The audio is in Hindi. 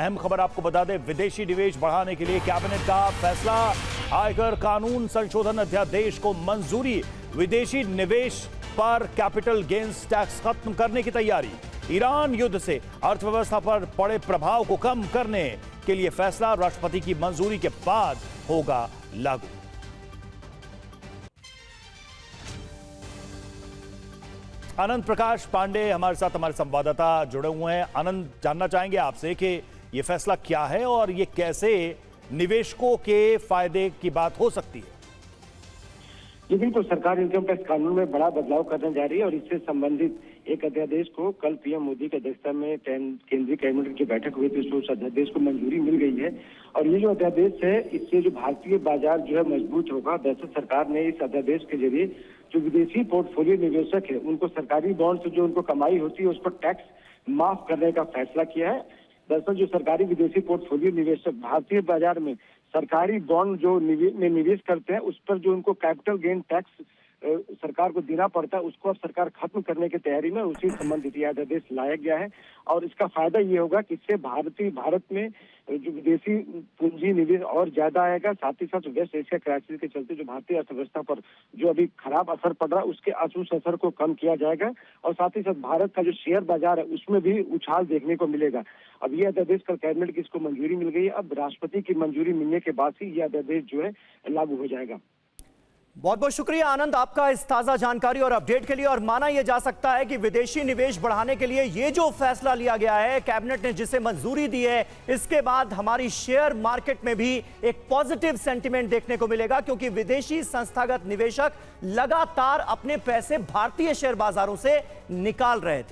अहम खबर आपको बता दें, विदेशी निवेश बढ़ाने के लिए कैबिनेट का फैसला। आयकर कानून संशोधन अध्यादेश को मंजूरी। विदेशी निवेश पर कैपिटल गेन्स टैक्स खत्म करने की तैयारी। ईरान युद्ध से अर्थव्यवस्था पर पड़े प्रभाव को कम करने के लिए फैसला राष्ट्रपति की मंजूरी के बाद होगा लागू। आनंद प्रकाश पांडे हमारे साथ, हमारे संवाददाता जुड़े हुए हैं। आनंद, जानना चाहेंगे आपसे कि ये फैसला क्या है और ये कैसे निवेशकों के फायदे की बात हो सकती है। ये बिल्कुल सरकार इनकम टैक्स कानून में बड़ा बदलाव करने जा रही है और इससे संबंधित एक अध्यादेश को कल पीएम मोदी की अध्यक्षता में केंद्रीय कैबिनेट की बैठक हुई थी, उस अध्यादेश को मंजूरी मिल गई है। और ये जो अध्यादेश है, इससे जो भारतीय बाजार जो है मजबूत होगा। दरअसल सरकार ने इस अध्यादेश के जरिए जो विदेशी पोर्टफोलियो निवेशक है, उनको सरकारी बॉन्ड से जो उनको कमाई होती है उस पर टैक्स माफ करने का फैसला किया है। दरअसल जो सरकारी विदेशी पोर्टफोलियो निवेशक भारतीय बाजार में सरकारी बॉन्ड जो में निवेश करते हैं, उस पर जो उनको कैपिटल गेन टैक्स सरकार को देना पड़ता है, उसको अब सरकार खत्म करने की तैयारी में, उसी संबंधित यह अध्यादेश लाया गया है। और इसका फायदा ये होगा कि इससे भारत में जो विदेशी पूंजी निवेश और ज्यादा आएगा। साथ ही साथ वेस्ट एशिया क्राइसिस के चलते जो भारतीय अर्थव्यवस्था पर जो अभी खराब असर पड़ रहा है, उसके उस असर को कम किया जाएगा। और साथ ही साथ भारत का जो शेयर बाजार है, उसमें भी उछाल देखने को मिलेगा। अब यह अध्यादेश कल कैबिनेट की इसको मंजूरी मिल गई है। अब राष्ट्रपति की मंजूरी मिलने के बाद ही यह अध्यादेश जो है लागू हो जाएगा। बहुत बहुत शुक्रिया आनंद आपका इस ताजा जानकारी और अपडेट के लिए। और माना यह जा सकता है कि विदेशी निवेश बढ़ाने के लिए ये जो फैसला लिया गया है, कैबिनेट ने जिसे मंजूरी दी है, इसके बाद हमारी शेयर मार्केट में भी एक पॉजिटिव सेंटिमेंट देखने को मिलेगा, क्योंकि विदेशी संस्थागत निवेशक लगातार अपने पैसे भारतीय शेयर बाजारों से निकाल रहे थे।